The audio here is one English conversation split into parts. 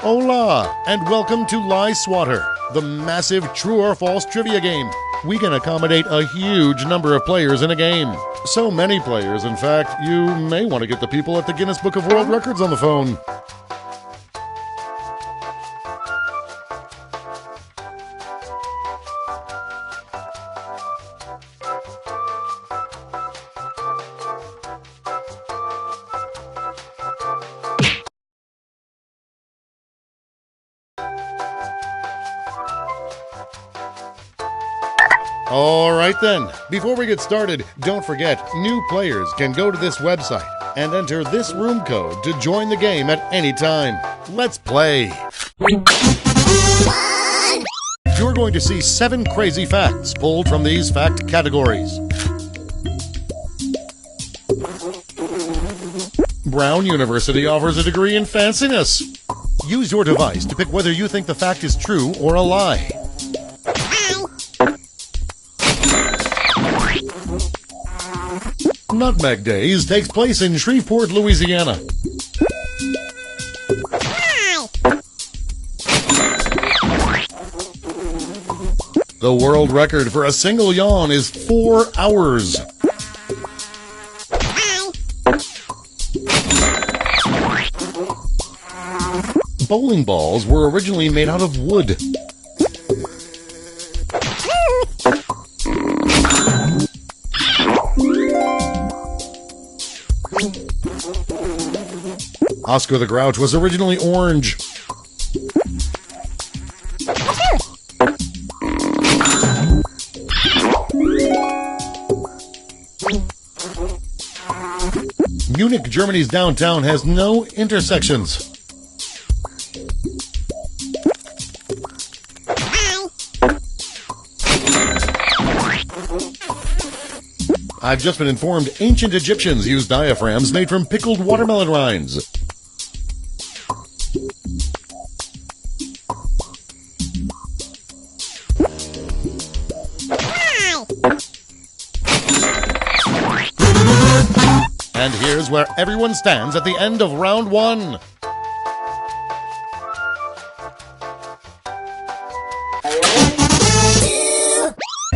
Hola, and welcome to Lie Swatter, the massive true or false trivia game. We can accommodate a huge number of players in a game. So many players, in fact, you may want to get the people at the Guinness Book of World Records on the phone. All right then, before we get started, don't forget, new players can go to this website and enter this room code to join the game at any time. Let's play. You're going to see 7 crazy facts pulled from these fact categories. Brown University offers a degree in fanciness. Use your device to pick whether you think the fact is true or a lie. Nutmeg Days takes place in Shreveport, Louisiana. The world record for a single yawn is 4 hours. Bowling balls were originally made out of wood. Oscar the Grouch was originally orange. Munich, Germany's downtown has no intersections. I've just been informed ancient Egyptians used diaphragms made from pickled watermelon rinds. And here's where everyone stands at the end of round 1.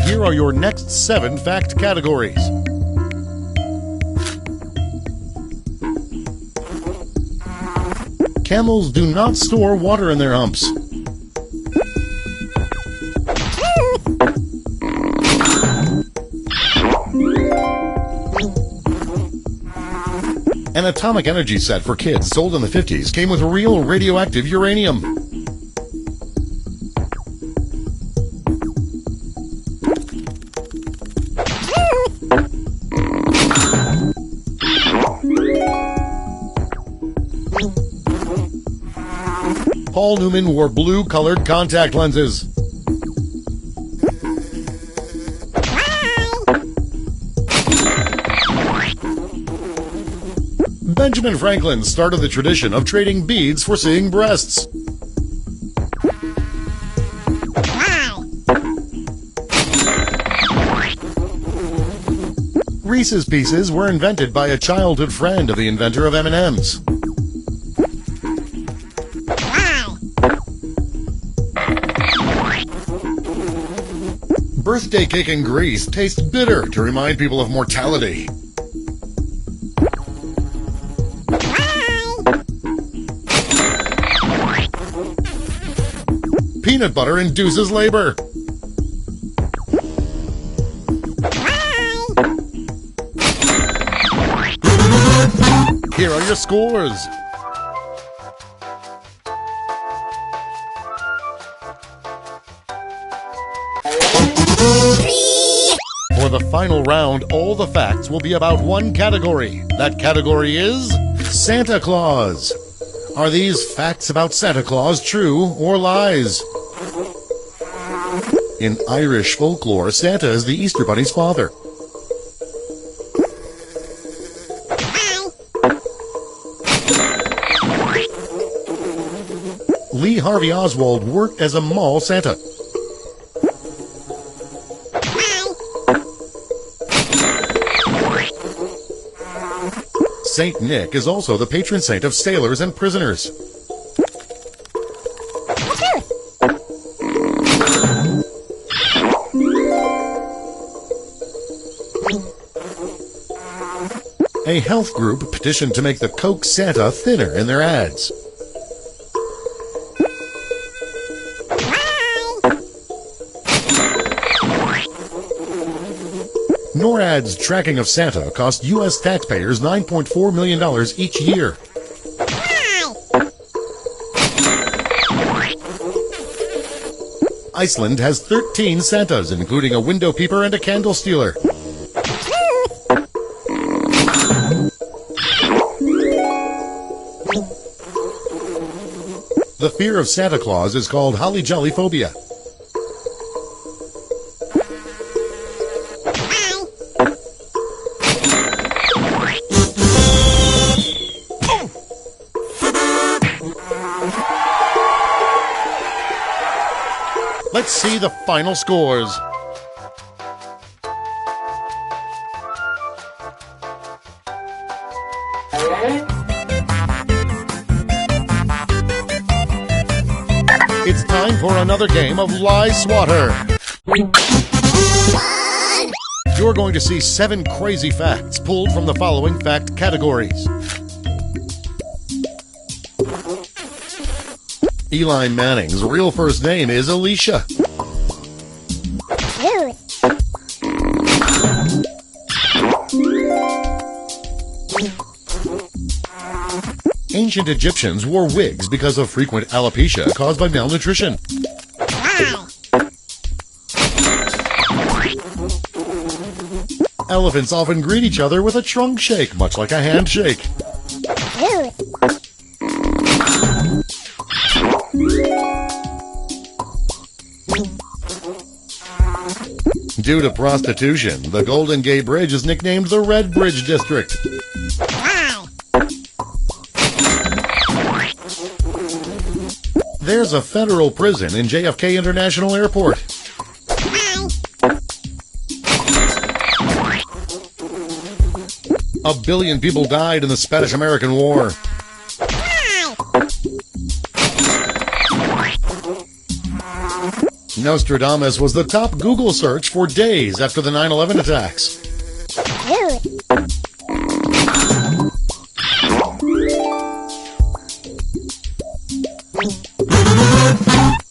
Here are your next 7 fact categories. Camels do not store water in their humps. An atomic energy set for kids sold in the 50s came with real radioactive uranium. Paul Newman wore blue-colored contact lenses. Benjamin Franklin started the tradition of trading beads for seeing breasts. Reese's Pieces were invented by a childhood friend of the inventor of M&Ms. Birthday cake in Greece tastes bitter to remind people of mortality. Peanut butter induces labor. Here are your scores. For the final round, all the facts will be about one category. That category is Santa Claus. Are these facts about Santa Claus true or lies? In Irish folklore, Santa is the Easter Bunny's father. Lee Harvey Oswald worked as a mall Santa. Saint Nick is also the patron saint of sailors and prisoners. A health group petitioned to make the Coke Santa thinner in their ads. NORAD's tracking of Santa cost U.S. taxpayers $9.4 million each year. Iceland has 13 Santas, including a window peeper and a candle stealer. The fear of Santa Claus is called holly jolly phobia. Let's see the final scores. It's time for another game of Lie Swatter. You're going to see 7 crazy facts pulled from the following fact categories. Eli Manning's real first name is Alicia. Ancient Egyptians wore wigs because of frequent alopecia caused by malnutrition. Elephants often greet each other with a trunk shake, much like a handshake. Due to prostitution, the Golden Gate Bridge is nicknamed the Red Bridge District. There's a federal prison in JFK International Airport. A billion people died in the Spanish-American War. Nostradamus was the top Google search for days after the 9/11 attacks.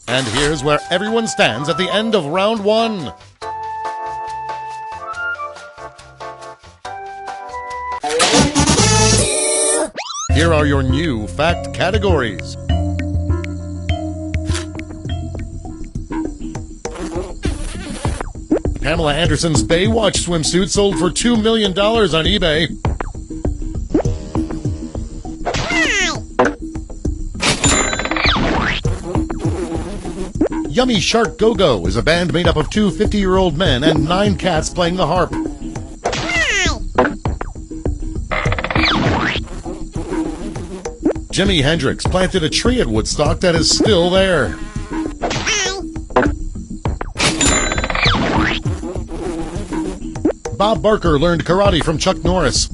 And here's where everyone stands at the end of round 1. Here are your new fact categories. Pamela Anderson's Baywatch swimsuit sold for $2 million on eBay. Yummy Shark Go-Go is a band made up of 2 50-year-old men and 9 cats playing the harp. Jimi Hendrix planted a tree at Woodstock that is still there. Bob Barker learned karate from Chuck Norris.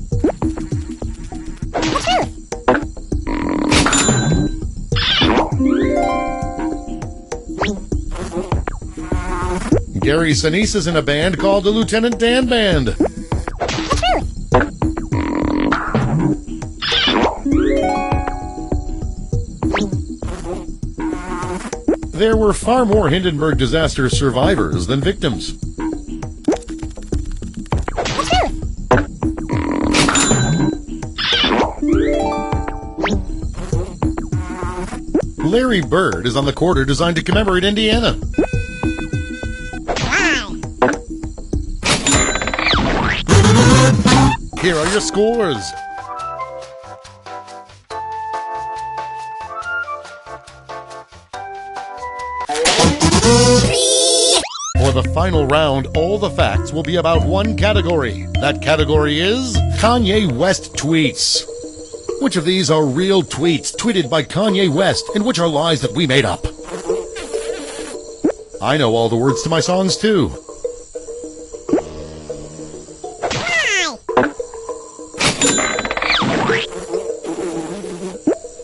Gary Sinise is in a band called the Lieutenant Dan Band. There were far more Hindenburg disaster survivors than victims. Larry Bird is on the quarter designed to commemorate Indiana. Here are your scores. For the final round, all the facts will be about one category. That category is Kanye West tweets. Which of these are real tweets tweeted by Kanye West, and which are lies that we made up? I know all the words to my songs, too.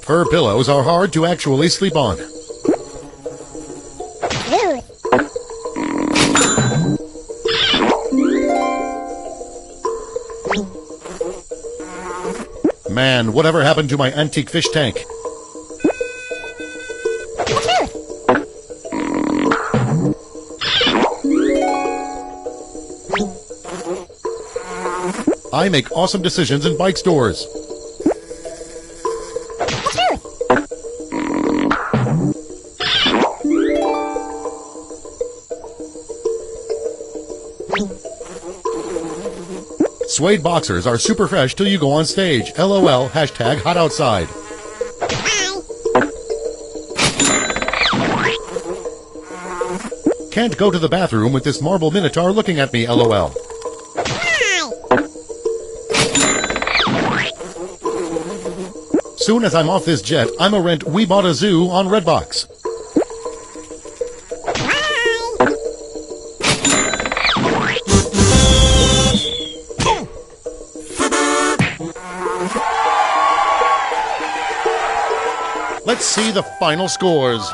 Fur pillows are hard to actually sleep on. Man, whatever happened to my antique fish tank? I make awesome decisions in bike stores. Suede boxers are super fresh till you go on stage. LOL, hashtag hot outside. Can't go to the bathroom with this marble minotaur looking at me, LOL. Soon as I'm off this jet, I'ma rent We Bought a Zoo on Redbox. Let's see the final scores.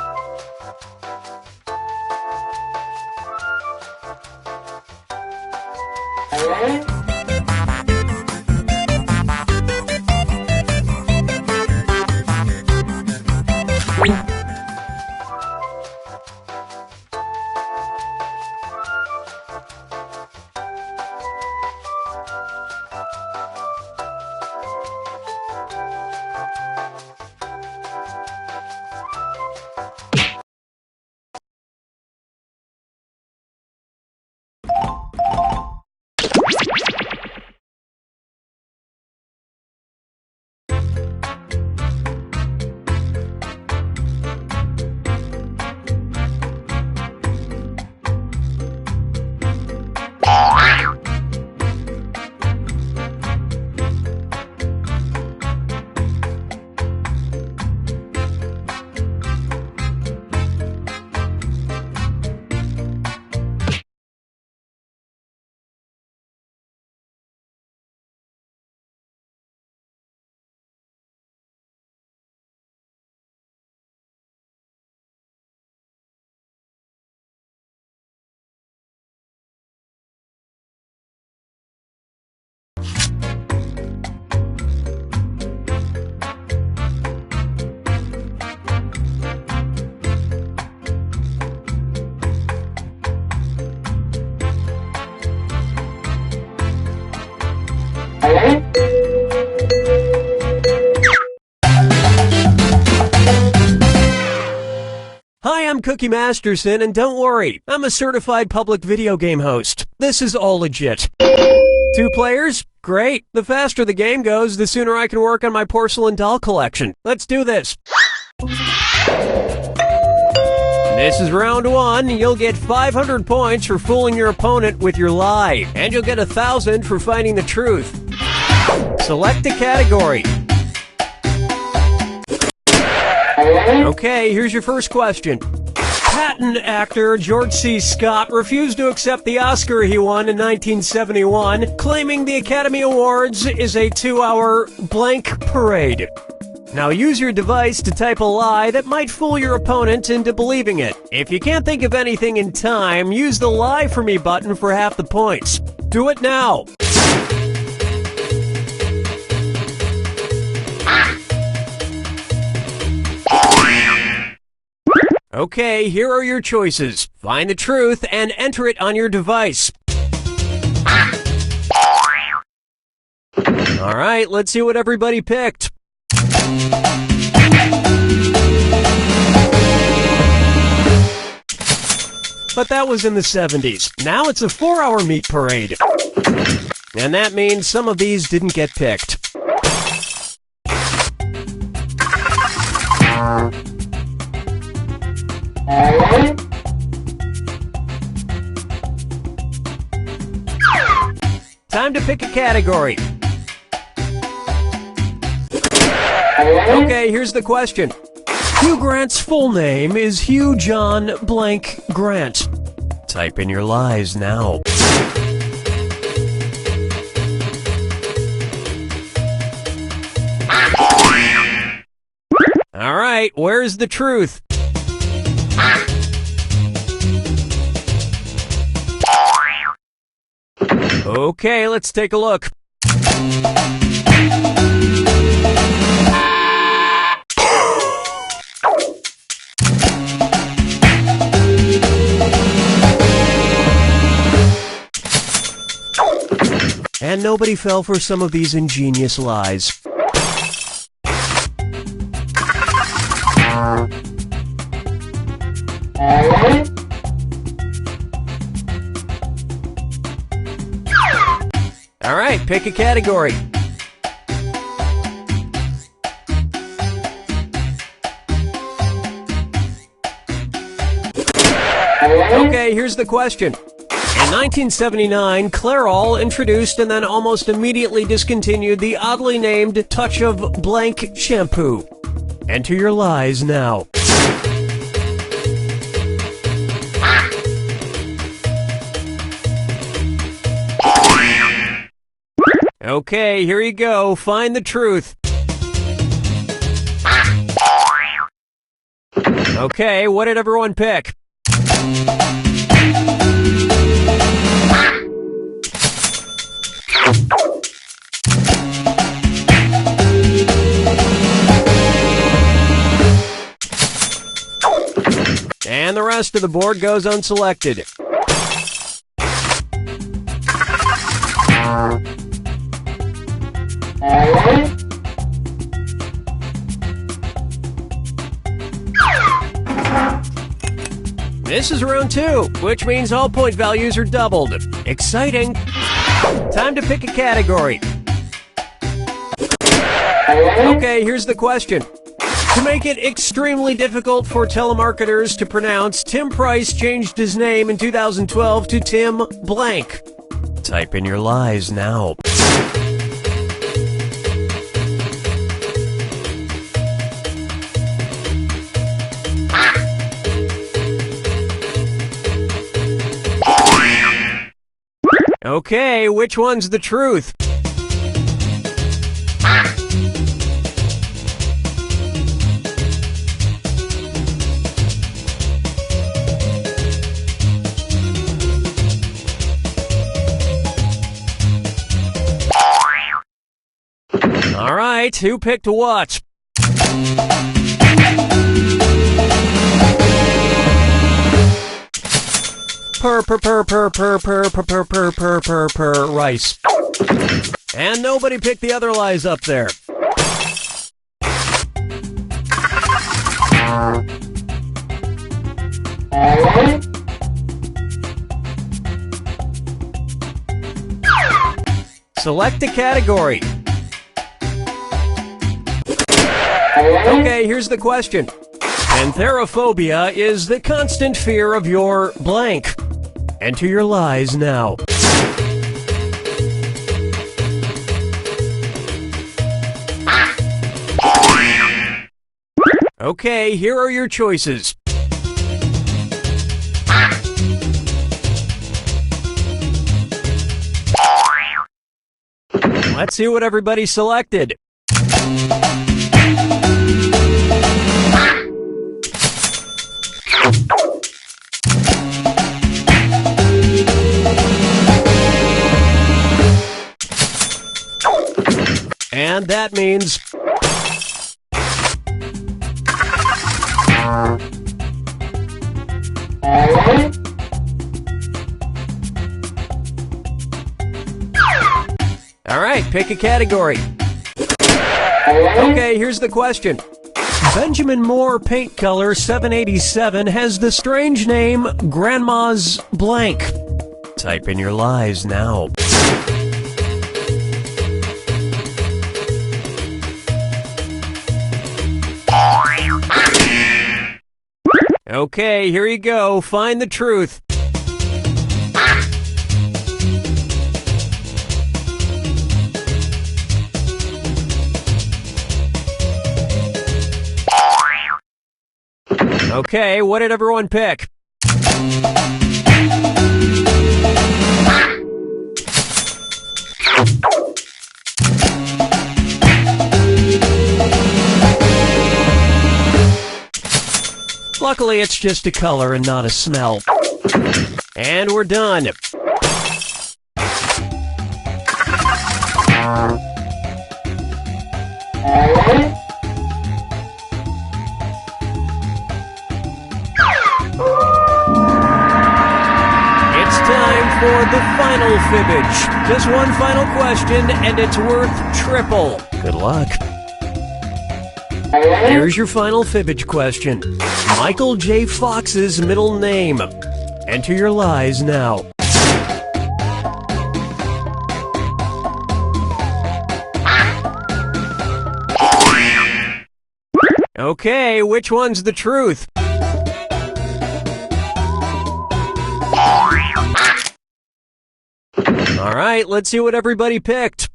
Hi, I'm Cookie Masterson, and don't worry, I'm a certified public video game host. This is all legit. 2 players? Great. The faster the game goes, the sooner I can work on my porcelain doll collection. Let's do this. This is round 1. You'll get 500 points for fooling your opponent with your lie, and you'll get 1,000 for finding the truth. Select a category. Okay, here's your first question. Patton actor George C. Scott refused to accept the Oscar he won in 1971, claiming the Academy Awards is a 2-hour blank parade. Now use your device to type a lie that might fool your opponent into believing it. If you can't think of anything in time, use the Lie For Me button for half the points. Do it now! Okay, here are your choices. Find the truth and enter it on your device. Alright, let's see what everybody picked. But that was in the 70s. Now it's a 4-hour meat parade. And that means some of these didn't get picked. Time to pick a category. Okay, here's the question. Hugh Grant's full name is Hugh John blank Grant. Type in your lies now. All right, where's the truth? Okay, let's take a look. And nobody fell for some of these ingenious lies. All right, pick a category. Okay, here's the question. In 1979, Clairol introduced and then almost immediately discontinued the oddly named Touch of Blank shampoo. Enter your lies now. Okay, here you go. Find the truth. Okay, what did everyone pick? And the rest of the board goes unselected. This is round 2, which means all point values are doubled. Exciting! Time to pick a category. Okay, here's the question. To make it extremely difficult for telemarketers to pronounce, Tim Price changed his name in 2012 to Tim Blank. Type in your lies now. Okay, which one's the truth? All right, who picked what? Rice. And nobody picked the other lies up there. Select a category. Okay, here's the question. Pantherophobia is the constant fear of your blank. Enter your lies now. Okay, here are your choices. Let's see what everybody selected. And that means... All right, pick a category. Okay, here's the question. Benjamin Moore Paint Color 787 has the strange name Grandma's Blank. Type in your lies now. Okay, here you go. Find the truth. Okay, what did everyone pick? Luckily, it's just a color and not a smell. And we're done. It's time for the final fibbage. Just one final question, and it's worth triple. Good luck. Here's your final fibbage question. Michael J. Fox's middle name. Enter your lies now. Okay, which one's the truth? All right, let's see what everybody picked.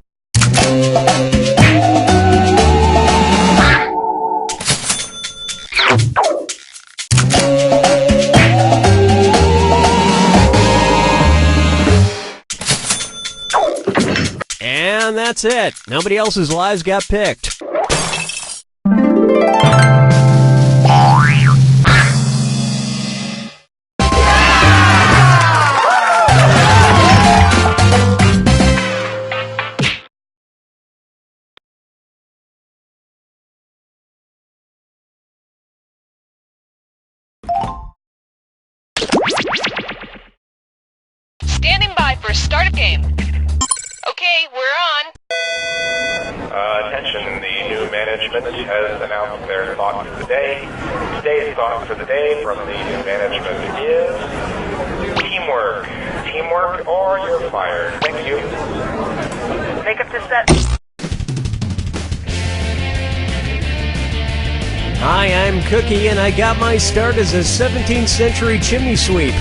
And that's it. Nobody else's lies got picked. Standing by for start of game. Okay, we're on. Attention, the new management has announced their thought for the day. Today's thought for the day from the new management is teamwork. Teamwork or you're fired. Thank you. Make up the set. Hi, I'm Cookie, and I got my start as a 17th century chimney sweep.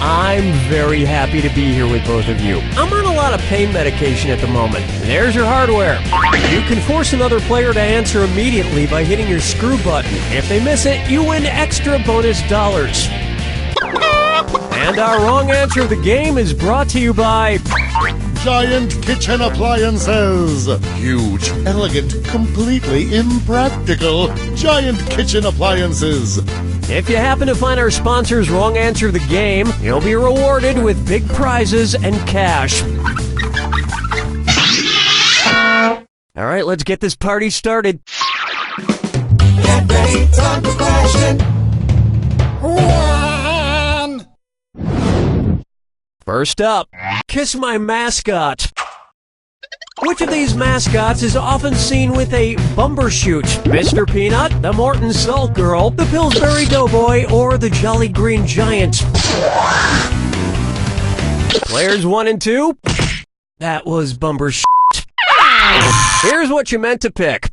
I'm very happy to be here with both of you. I'm on a lot of pain medication at the moment. There's your hardware. You can force another player to answer immediately by hitting your screw button. If they miss it, you win extra bonus dollars. And our wrong answer of the game is brought to you by Giant kitchen appliances. Huge, elegant, completely impractical. Giant kitchen appliances. If you happen to find our sponsor's wrong answer of the game, you'll be rewarded with big prizes and cash. All right, let's get this party started. Get ready, time for question. One. First up, kiss my mascot. Which of these mascots is often seen with a bumbershoot? Mr. Peanut, the Morton Salt Girl, the Pillsbury Doughboy, or the Jolly Green Giant? Players 1 and 2? That was bumbershoot. Here's what you meant to pick.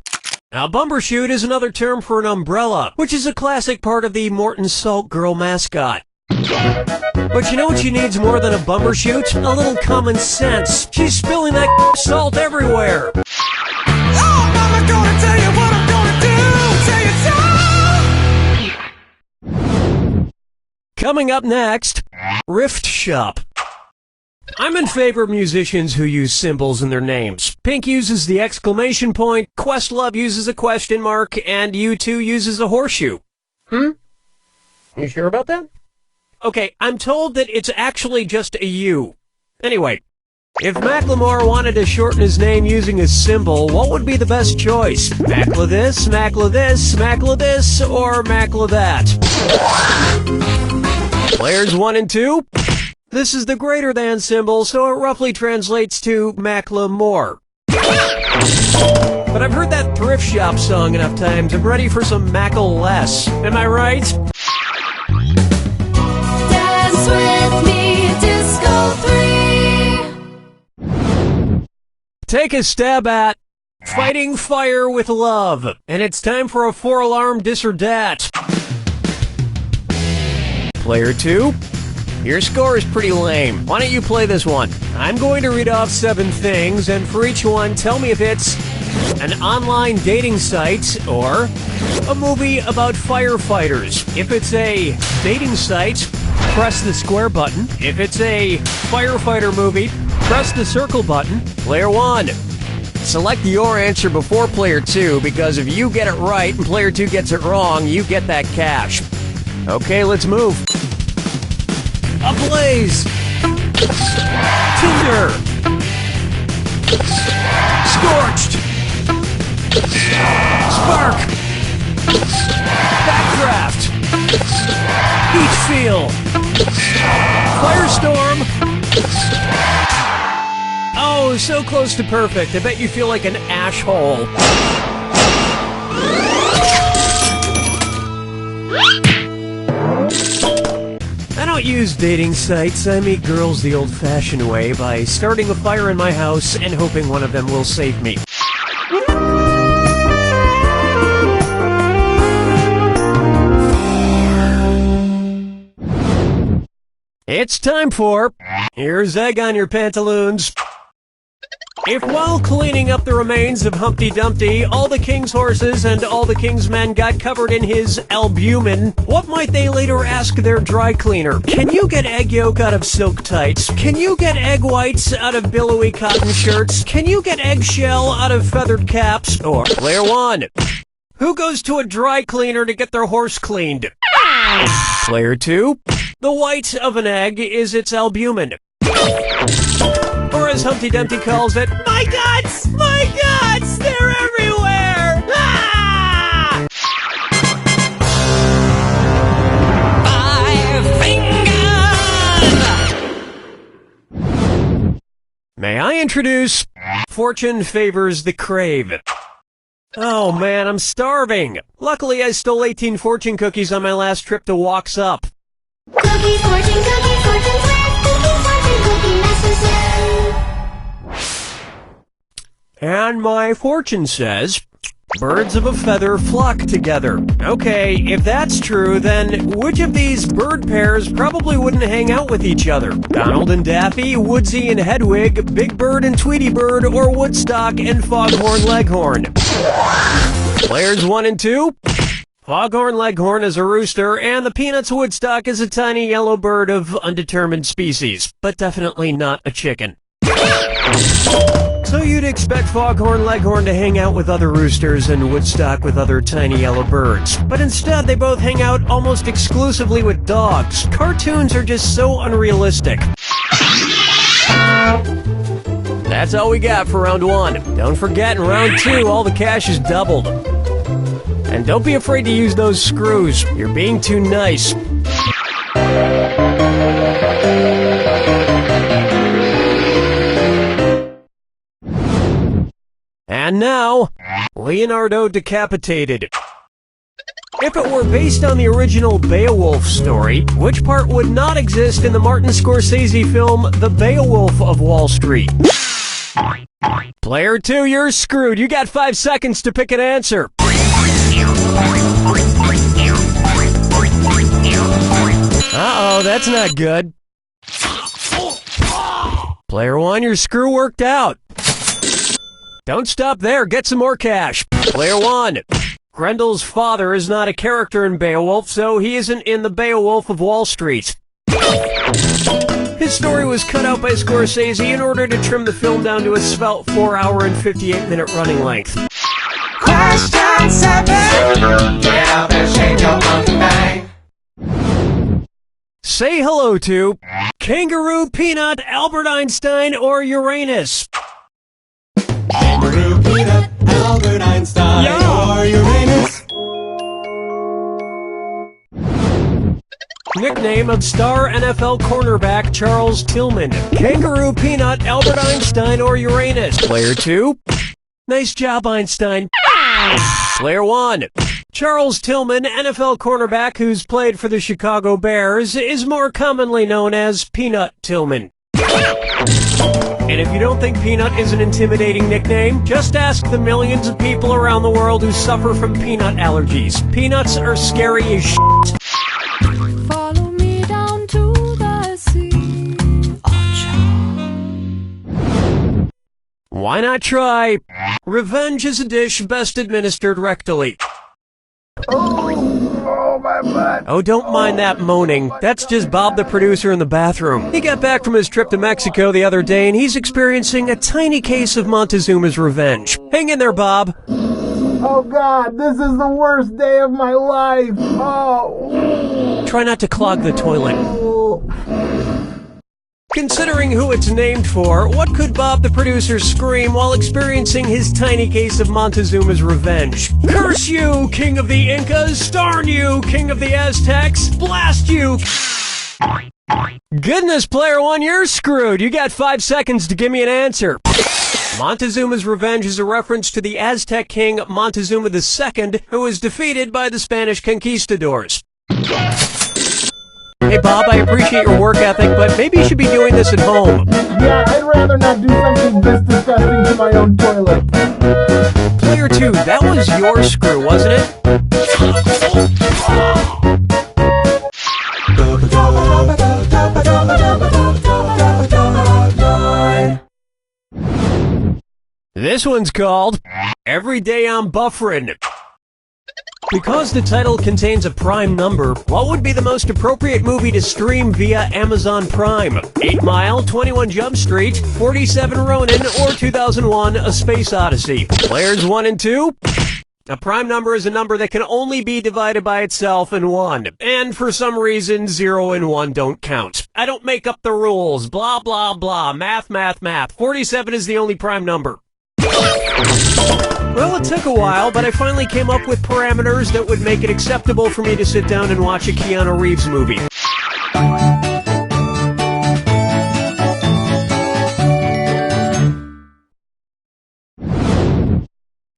Now, bumbershoot is another term for an umbrella, which is a classic part of the Morton Salt Girl mascot. But you know what she needs more than a bumbershoot? A little common sense. She's spilling that salt everywhere. Oh, Mama, gonna tell you what I'm gonna do. Tell you so. Coming up next, Rift Shop. I'm in favor of musicians who use symbols in their names. Pink uses the exclamation point, Questlove uses a question mark, and U2 uses a horseshoe. You sure about that? Okay, I'm told that it's actually just a U. Anyway, if Macklemore wanted to shorten his name using a symbol, what would be the best choice? Mackla this, Mackla this, Mackla this, or Mackla that? Players 1 and 2? This is the greater than symbol, so it roughly translates to Macklemore. But I've heard that thrift shop song enough times. I'm ready for some Mackle less. Am I right? Dance with me, Disco 3. Take a stab at Fighting Fire with Love. And it's time for a 4-alarm dis or dat. Player 2? Your score is pretty lame. Why don't you play this one? I'm going to read off 7 things, and for each one, tell me if it's an online dating site or a movie about firefighters. If it's a dating site, press the square button. If it's a firefighter movie, press the circle button. Player 1. Select your answer before player 2, because if you get it right and player 2 gets it wrong, you get that cash. Okay, let's move. Ablaze! Tinder! Scorched! Spark! Backdraft! Heat feel. Firestorm. Oh, so close to perfect. I bet you feel like an ash hole. I don't use dating sites. I meet girls the old-fashioned way by starting a fire in my house and hoping one of them will save me. It's time for Here's Egg on Your Pantaloons. If while cleaning up the remains of Humpty Dumpty, all the king's horses and all the king's men got covered in his albumin, what might they later ask their dry cleaner? Can you get egg yolk out of silk tights? Can you get egg whites out of billowy cotton shirts? Can you get eggshell out of feathered caps? Or player one, who goes to a dry cleaner to get their horse cleaned? Player two, the white of an egg is its albumin. Or as Humpty Dumpty calls it, my guts! My guts! They're everywhere! Ah! 5 fingers! May I introduce Fortune Favors the Crave. Oh man, I'm starving. Luckily, I stole 18 fortune cookies on my last trip to Walks Up. Cookie fortune, flag, cookie necessary. And my fortune says, birds of a feather flock together. Okay, if that's true, then which of these bird pairs probably wouldn't hang out with each other? Donald and Daffy, Woodsy and Hedwig, Big Bird and Tweety Bird, or Woodstock and Foghorn Leghorn? Players 1 and 2? Foghorn Leghorn is a rooster, and the Peanuts Woodstock is a tiny yellow bird of undetermined species, but definitely not a chicken. So you'd expect Foghorn Leghorn to hang out with other roosters and Woodstock with other tiny yellow birds. But instead, they both hang out almost exclusively with dogs. Cartoons are just so unrealistic. That's all we got for round 1. Don't forget, in round 2, all the cash is doubled. And don't be afraid to use those screws. You're being too nice. And now, Leonardo decapitated. If it were based on the original Beowulf story, which part would not exist in the Martin Scorsese film The Beowulf of Wall Street? Player 2, you're screwed. You got 5 seconds to pick an answer. Uh-oh, that's not good. Player 1, your screw worked out. Don't stop there, get some more cash. Player 1, Grendel's father is not a character in Beowulf, so he isn't in the Beowulf of Wall Street. His story was cut out by Scorsese in order to trim the film down to a svelte 4-hour and 58-minute running length. Question 7. Get up and shake your monkey bang. Say hello to Kangaroo, Peanut, Albert Einstein, or Uranus. Kangaroo, Peanut, Albert Einstein, or Uranus. Nickname of star NFL cornerback Charles Tillman. Kangaroo, Peanut, Albert Einstein, or Uranus. Player 2. Nice job, Einstein. Player 1. Charles Tillman, NFL cornerback who's played for the Chicago Bears, is more commonly known as Peanut Tillman. And if you don't think Peanut is an intimidating nickname, just ask the millions of people around the world who suffer from peanut allergies. Peanuts are scary as shit. Follow me down to the sea. Why not try? Revenge is a dish best administered rectally. Oh, my butt. Oh, don't mind that moaning. That's just Bob the producer in the bathroom. He got back from his trip to Mexico the other day and he's experiencing a tiny case of Montezuma's revenge. Hang in there, Bob. Oh God, this is the worst day of my life. Oh. Try not to clog the toilet. Considering who it's named for, what could Bob the producer scream while experiencing his tiny case of Montezuma's revenge? Curse you, king of the Incas! Darn you, king of the Aztecs! Blast you! Goodness, player one, you're screwed. You got 5 seconds to give me an answer. Montezuma's Revenge is a reference to the Aztec king Montezuma II, who was defeated by the Spanish conquistadors. Hey Bob, I appreciate your work ethic, but maybe you should be doing this at home. Yeah, I'd rather not do something this disgusting to my own toilet. Player 2, that was your screw, wasn't it? This one's called Every Day I'm Buffering. Because the title contains a prime number, what would be the most appropriate movie to stream via Amazon Prime? 8 Mile, 21 Jump Street, 47 Ronin, or 2001 A Space Odyssey? Players 1 and 2? A prime number is a number that can only be divided by itself in 1. And for some reason, 0 and 1 don't count. I don't make up the rules. Blah, blah, blah. Math, math, math. 47 is the only prime number. Well, it took a while, but I finally came up with parameters that would make it acceptable for me to sit down and watch a Keanu Reeves movie.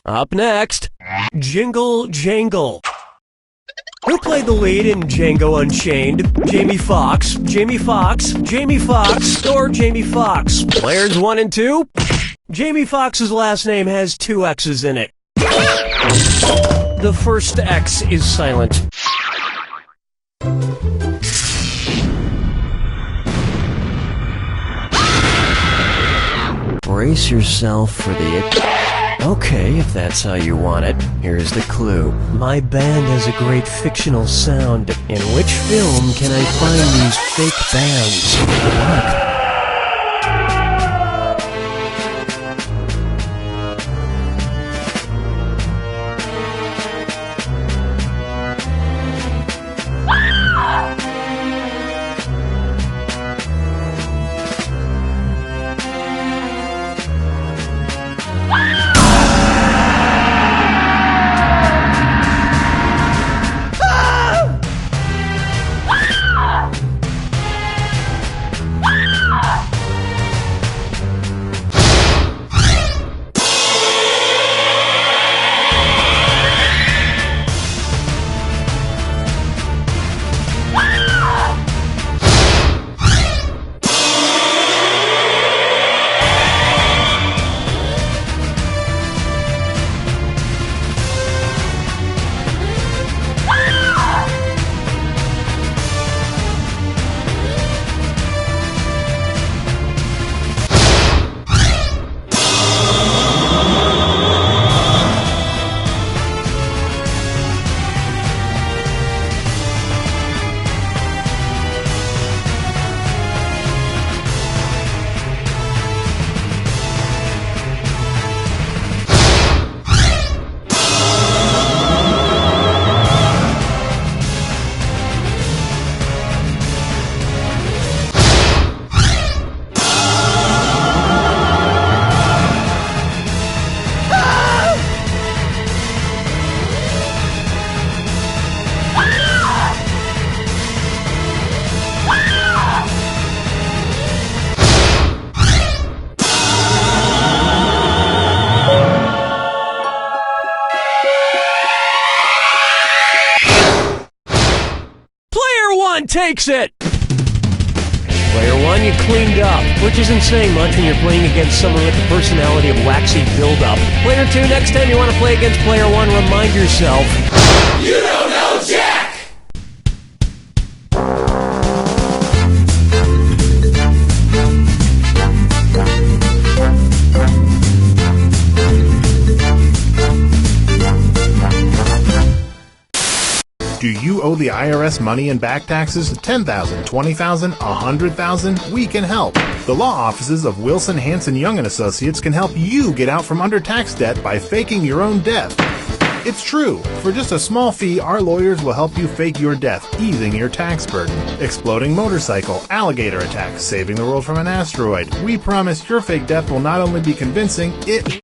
Up next, Jingle Jangle. Who played the lead in Django Unchained? Jamie Foxx, Jamie Foxx, Jamie Foxx, or Jamie Foxx? Players 1 and 2? Jamie Foxx's last name has 2 X's in it. The first X is silent. Brace yourself for the... Okay, if that's how you want it, here's the clue. My band has a great fictional sound. In which film can I find these fake bands? Look. Takes it! Player 1, you cleaned up, which isn't saying much when you're playing against someone with the personality of waxy build-up. Player 2, next time you want to play against Player 1, remind yourself... You don't know Jack! Do you owe the IRS money in back taxes? $10,000, $20,000, $100,000? We can help. The law offices of Wilson, Hanson, Young & Associates can help you get out from under tax debt by faking your own death. It's true. For just a small fee, our lawyers will help you fake your death, easing your tax burden. Exploding motorcycle, alligator attack, saving the world from an asteroid. We promise your fake death will not only be convincing, it